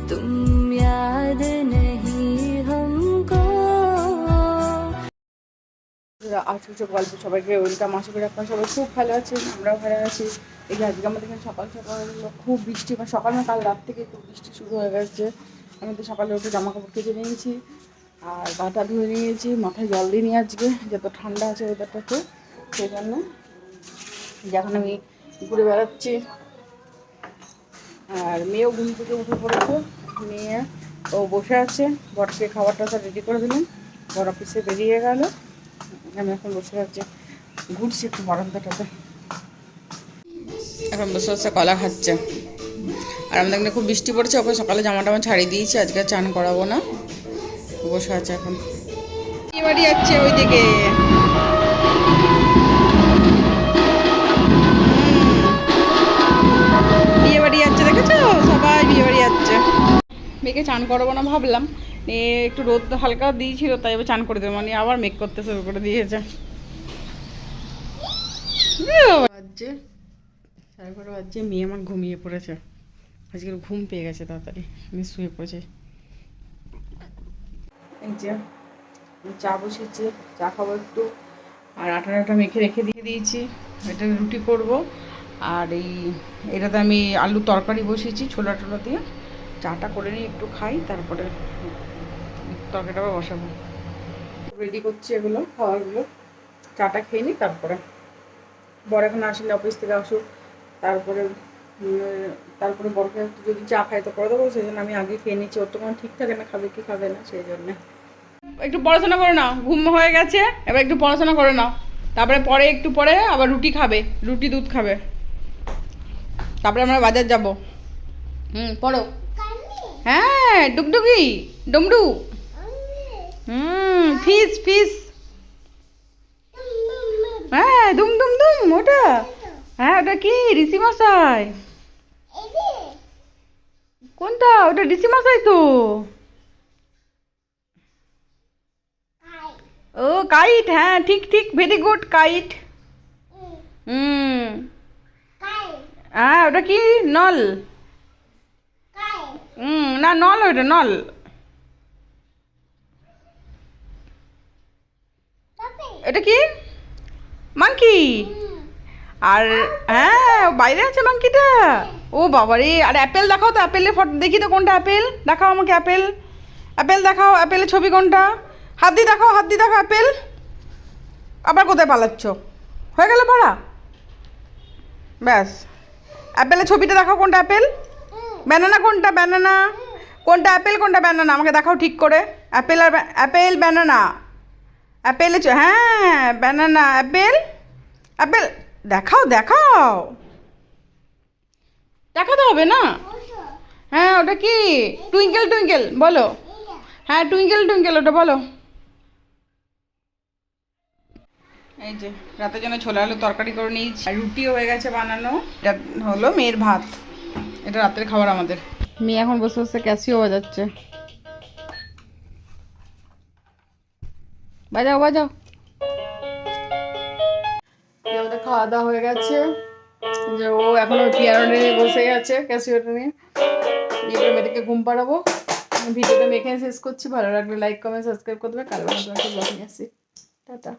तुम याद नहीं हमको। আজকে গল্প সবাইকে ওয়েলকাম। আশা করি আপনারা সবাই খুব ভালো আছেন, আমরাও ভালো আছি। এই যে আজকে আমাদের এখানে সকাল সকাল খুব বৃষ্টি, মানে সকাল না কাল রাত থেকে খুব বৃষ্টি শুরু হয়ে গেছে। আমি তো সকালে উঠে জামা কাপড় কেচে নিয়েছি আর গাটা ধুয়ে নিয়েছি, মাথায় জল দিয়ে নিয়ে আজকে যত ঠান্ডা আছে ওয়েদারটাতে, সেই জন্য যখন আমি ঘুরে বেড়াচ্ছি। আর মেয়েও ঘুম থেকে উঠে পড়েছে, মেয়ে ও বসে আছে। বরকে খাবারটা রেডি করে দিলাম, বর অফিসে বেরিয়ে গেল। আমি এখন বসে আছি, ঘুরছি একটু বারান্দাটাতে। এখন বসে বসে কলা খাচ্ছে। আর আমাদের এখানে খুব বৃষ্টি পড়ছে, ওকে সকালে জামাটা আমার ছাড়িয়ে দিয়েছি, আজকে চান করাবো না, বসে আছে এখন। বিয়ে বাড়ি যাচ্ছে ওইদিকে, বিয়ে বাড়ি যাচ্ছে, দেখেছো সবাই বিয়ে বাড়ি যাচ্ছে। মেয়েকে চান করাবো না ভাবলাম, একটু রোদ হালকা দিয়েছিল তাই এবার চান করে দেবো, মানে আবার মেক করতে শুরু করে দিয়েছে। বাজছে 12:30 বাজছে, মেয়ে আমার ঘুমিয়ে পড়েছে, আজকে ঘুম পেয়ে গেছে তাড়াতাড়ি, আমি শুয়ে পড়েছে। এই যে চা বসেছে, চা খাবো একটু, আর আটা মেখে রেখে দিয়েছি, এটা রুটি করব। আর এটাতে আমি আলু তরকারি বসিয়েছি ছোলা টোলা দিয়ে, চাটা করে নিই একটু খাই, তারপরে তরকারিটা আবার বসাবো। রেডি করছি এগুলো খাওয়ারগুলো, চাটা খেয়ে নিই, বর এখন আসলে অফিস থেকে আসুক, তারপরে বরকে যদি চা খাই তো করে দেবো, সেই জন্য আমি আগে খেয়ে নিচ্ছি। ওর তো কোনো ঠিক থাকে না খাবে কি খাবে না, সেই জন্যে। একটু পড়াশোনা করে নাও, ঘুম হয়ে গেছে, এবার একটু পড়াশোনা করে নাও, তারপরে একটু পরে আবার রুটি খাবে, রুটি দুধ খাবে, তারপরে আমরা বাজার যাব। পড়ো। হ্যাঁ ডুগডুগি ডুমডু, ফিস ফিস, হ্যাঁ দুম দুম দুম, ওটা হ্যাঁ ওটা কি ঋষি মশাই? কোনটা? ওটা ঋষি মশাই তো। ও কাইট, হ্যাঁ ঠিক ঠিক, ভেরি গুড, কাইট। হ্যাঁ ওটা কি নল? না নল, ওটা নল। এটা কি? মাংকি। আর হ্যাঁ বাইরে আছে মাংকিটা। ও বাবারে, আর অ্যাপেল দেখাও তো, অ্যাপেলের ফটো দেখি তো, কোনটা অ্যাপেল দেখাও আমাকে, অ্যাপেল অ্যাপেল দেখাও, অ্যাপেলের ছবি কোনটা? হাত দিয়ে দেখাও, হাত দিয়ে দেখাও অ্যাপেল। আবার কোথায় পালাচ্ছ? হয়ে গেল পড়া, ব্যাস। অ্যাপেলের ছবিটা দেখাও, কোনটা অ্যাপেল? ব্যানানা কোনটা? ব্যানানা কোনটা? অ্যাপেল কোনটা? ব্যানানা আমাকে দেখাও ঠিক করে। অ্যাপেল আর অ্যাপেল ব্যানানা, অ্যাপেল, হ্যাঁ ব্যানানা অ্যাপেল, অ্যাপেল দেখাও দেখাও, দেখাতে হবে না? হ্যাঁ ওটা কি? টুইঙ্কেল টুইঙ্কেল বলো, হ্যাঁ টুইঙ্কেল টুইঙ্কেল ওটা বলো। এই যে রাতের জন্য ছোলা আলু তরকারি করে নিয়েছি, আর রুটিও হয়ে গেছে বানানো। এটা হলো মেয়ের ভাত, এটা রাতের খাবার আমাদের। মেয়ে এখন বসে বসে ক্যাসিও বাজাচ্ছে, বাজাও বাজাও। আমাদের খাওয়া দাওয়া হয়ে গেছে, যে ও এখনো পিয়ানো নিয়ে বসেই আছে, ক্যাসিওটা নিয়ে। এবার মেয়েটাকে ঘুম পাড়াবো। ভিডিওটা আমি এখানে শেষ করছি, ভালো লাগলে লাইক কমেন্ট সাবস্ক্রাইব করে দেবে। কালকে আসি, টাটা।